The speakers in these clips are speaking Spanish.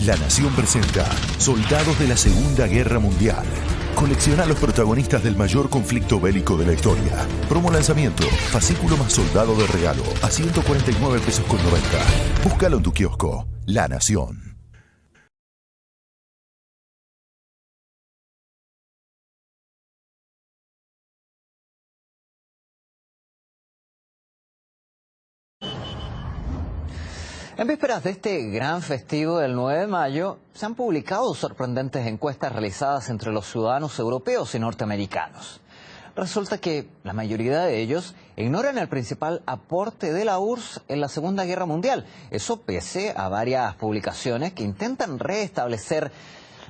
La Nación presenta Soldados de la Segunda Guerra Mundial. Colecciona a los protagonistas del mayor conflicto bélico de la historia. Promo lanzamiento, fascículo más soldado de regalo a 149 pesos con 90. Búscalo en tu kiosco. La Nación. En vísperas de este gran festivo del 9 de mayo, se han publicado sorprendentes encuestas realizadas entre los ciudadanos europeos y norteamericanos. Resulta que la mayoría de ellos ignoran el principal aporte de la URSS en la Segunda Guerra Mundial. Eso pese a varias publicaciones que intentan restablecer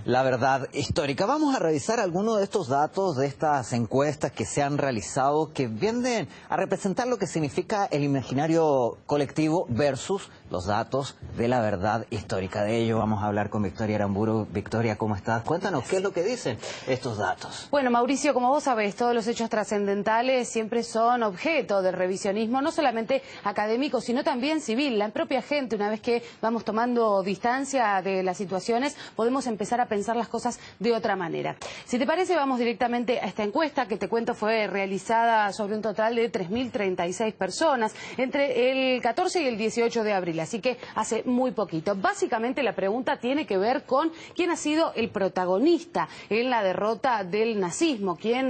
la verdad histórica. Vamos a revisar algunos de estos datos de estas encuestas que se han realizado, que vienen a representar lo que significa el imaginario colectivo versus los datos de la verdad histórica. De ello vamos a hablar con Victoria Aramburu. Victoria, ¿cómo estás? Cuéntanos qué es lo que dicen estos datos. Bueno, Mauricio, como vos sabés, todos los hechos trascendentales siempre son objeto del revisionismo, no solamente académico, sino también civil. La propia gente, una vez que vamos tomando distancia de las situaciones, podemos empezar a pensar las cosas de otra manera. Si te parece, vamos directamente a esta encuesta que te cuento fue realizada sobre un total de 3.036 personas entre el 14 y el 18 de abril, así que hace muy poquito. Básicamente la pregunta tiene que ver con quién ha sido el protagonista en la derrota del nazismo, qué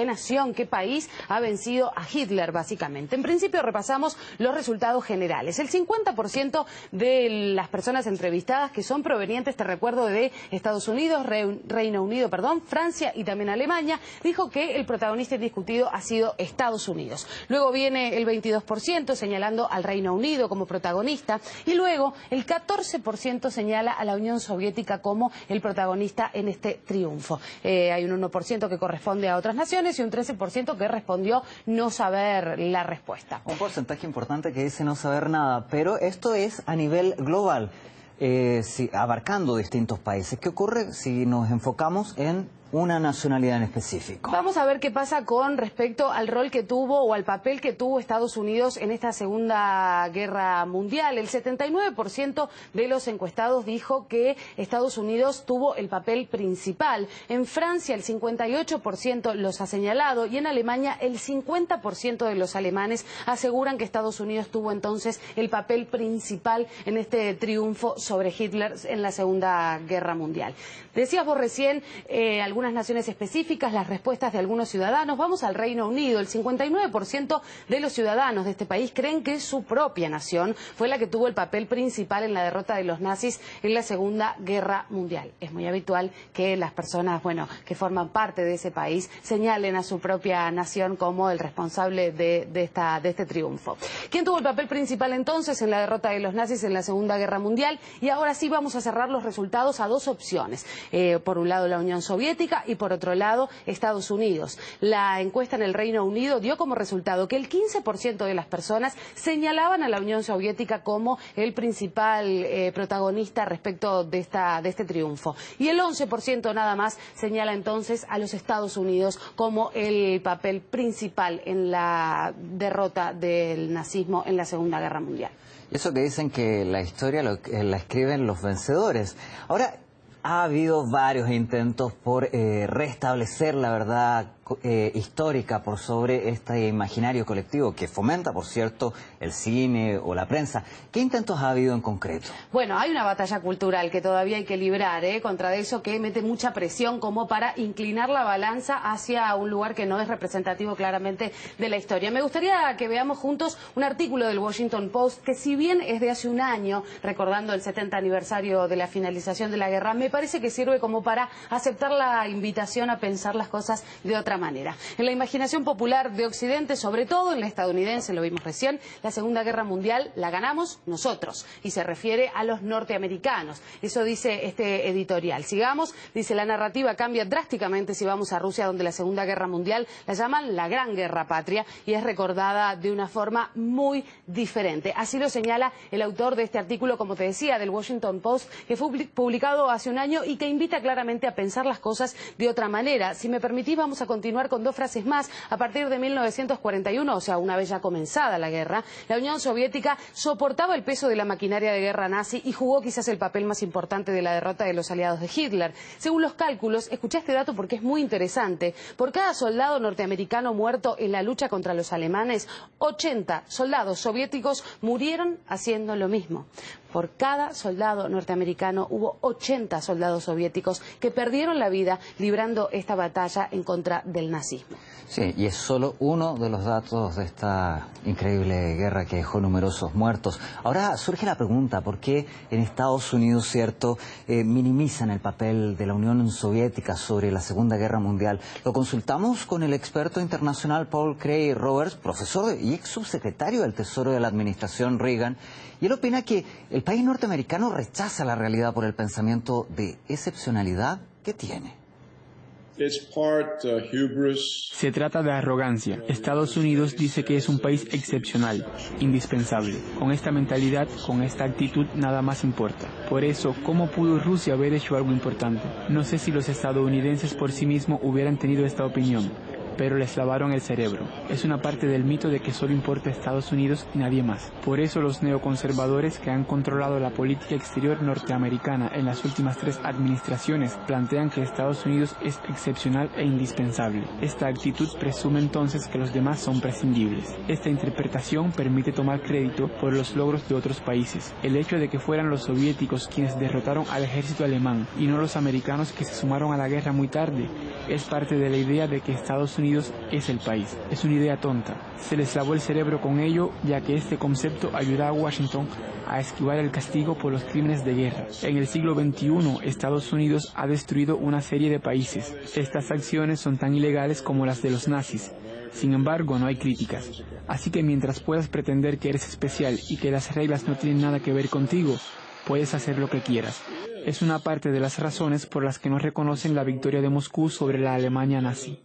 nación, qué país ha vencido a Hitler, básicamente. En principio repasamos los resultados generales. El 50% de las personas entrevistadas que son provenientes, te recuerdo, de Estados Unidos, Reino Unido, Francia y también Alemania, dijo que el protagonista indiscutido ha sido Estados Unidos. Luego viene el 22% señalando al Reino Unido como protagonista y luego el 14% señala a la Unión Soviética como el protagonista en este triunfo. Hay un 1% que corresponde a otras naciones y un 13% que respondió no saber la respuesta. Un porcentaje importante que dice no saber nada, pero esto es a nivel global. Sí, abarcando distintos países. ¿Qué ocurre si nos enfocamos en una nacionalidad en específico? Vamos a ver qué pasa con respecto al rol que tuvo o al papel que tuvo Estados Unidos en esta Segunda Guerra Mundial. El 79% de los encuestados dijo que Estados Unidos tuvo el papel principal. En Francia el 58% los ha señalado y en Alemania el 50% de los alemanes aseguran que Estados Unidos tuvo entonces el papel principal en este triunfo sobre Hitler en la Segunda Guerra Mundial. Decías vos recién algunas naciones específicas, las respuestas de algunos ciudadanos. Vamos al Reino Unido. El 59% de los ciudadanos de este país creen que su propia nación fue la que tuvo el papel principal en la derrota de los nazis en la Segunda Guerra Mundial. Es muy habitual que las personas, que forman parte de ese país señalen a su propia nación como el responsable de este triunfo. ¿Quién tuvo el papel principal entonces en la derrota de los nazis en la Segunda Guerra Mundial? Y ahora sí vamos a cerrar los resultados a dos opciones. Por un lado la Unión Soviética y por otro lado Estados Unidos. La encuesta en el Reino Unido dio como resultado que el 15% de las personas señalaban a la Unión Soviética como el principal protagonista respecto de este triunfo. Y el 11% nada más señala entonces a los Estados Unidos como el papel principal en la derrota del nazismo en la Segunda Guerra Mundial. Eso que dicen que la historia la escriben los vencedores. Ahora, ha habido varios intentos por restablecer la verdad histórica por sobre este imaginario colectivo que fomenta, por cierto, el cine o la prensa. ¿Qué intentos ha habido en concreto? Bueno, hay una batalla cultural que todavía hay que librar, contra eso que mete mucha presión como para inclinar la balanza hacia un lugar que no es representativo claramente de la historia. Me gustaría que veamos juntos un artículo del Washington Post que, si bien es de hace un año, recordando el 70 aniversario de la finalización de la guerra, me parece que sirve como para aceptar la invitación a pensar las cosas de otra manera. En la imaginación popular de Occidente, sobre todo en la estadounidense, lo vimos recién, la Segunda Guerra Mundial la ganamos nosotros, y se refiere a los norteamericanos. Eso dice este editorial. Sigamos, dice: la narrativa cambia drásticamente si vamos a Rusia, donde la Segunda Guerra Mundial la llaman la Gran Guerra Patria y es recordada de una forma muy diferente. Así lo señala el autor de este artículo, como te decía, del Washington Post, que fue publicado hace un año y que invita claramente a pensar las cosas de otra manera. Si me permitís, vamos a continuar continuar con dos frases más. A partir de 1941, o sea, una vez ya comenzada la guerra, la Unión Soviética soportaba el peso de la maquinaria de guerra nazi y jugó quizás el papel más importante de la derrota de los aliados de Hitler. Según los cálculos, escuché este dato porque es muy interesante, por cada soldado norteamericano muerto en la lucha contra los alemanes, 80 soldados soviéticos murieron haciendo lo mismo. Por cada soldado norteamericano hubo 80 soldados soviéticos que perdieron la vida librando esta batalla en contra del nazismo. Sí, y es solo uno de los datos de esta increíble guerra que dejó numerosos muertos. Ahora surge la pregunta, ¿por qué en Estados Unidos, cierto, minimizan el papel de la Unión Soviética sobre la Segunda Guerra Mundial? Lo consultamos con el experto internacional Paul Cray Roberts, profesor y ex subsecretario del Tesoro de la administración Reagan, y él opina que el país norteamericano rechaza la realidad por el pensamiento de excepcionalidad que tiene. Se trata de arrogancia. Estados Unidos dice que es un país excepcional, indispensable. Con esta mentalidad, con esta actitud, nada más importa. Por eso, ¿cómo pudo Rusia haber hecho algo importante? No sé si los estadounidenses por sí mismos hubieran tenido esta opinión, pero les lavaron el cerebro. Es una parte del mito de que solo importa Estados Unidos y nadie más. Por eso los neoconservadores que han controlado la política exterior norteamericana en las últimas 3 administraciones plantean que Estados Unidos es excepcional e indispensable. Esta actitud presume entonces que los demás son prescindibles. Esta interpretación permite tomar crédito por los logros de otros países. El hecho de que fueran los soviéticos quienes derrotaron al ejército alemán y no los americanos que se sumaron a la guerra muy tarde es parte de la idea de que Estados Unidos es el país. Es una idea tonta. Se les lavó el cerebro con ello, ya que este concepto ayuda a Washington a esquivar el castigo por los crímenes de guerra. En el siglo XXI, Estados Unidos ha destruido una serie de países. Estas acciones son tan ilegales como las de los nazis. Sin embargo, no hay críticas. Así que mientras puedas pretender que eres especial y que las reglas no tienen nada que ver contigo, puedes hacer lo que quieras. Es una parte de las razones por las que no reconocen la victoria de Moscú sobre la Alemania nazi.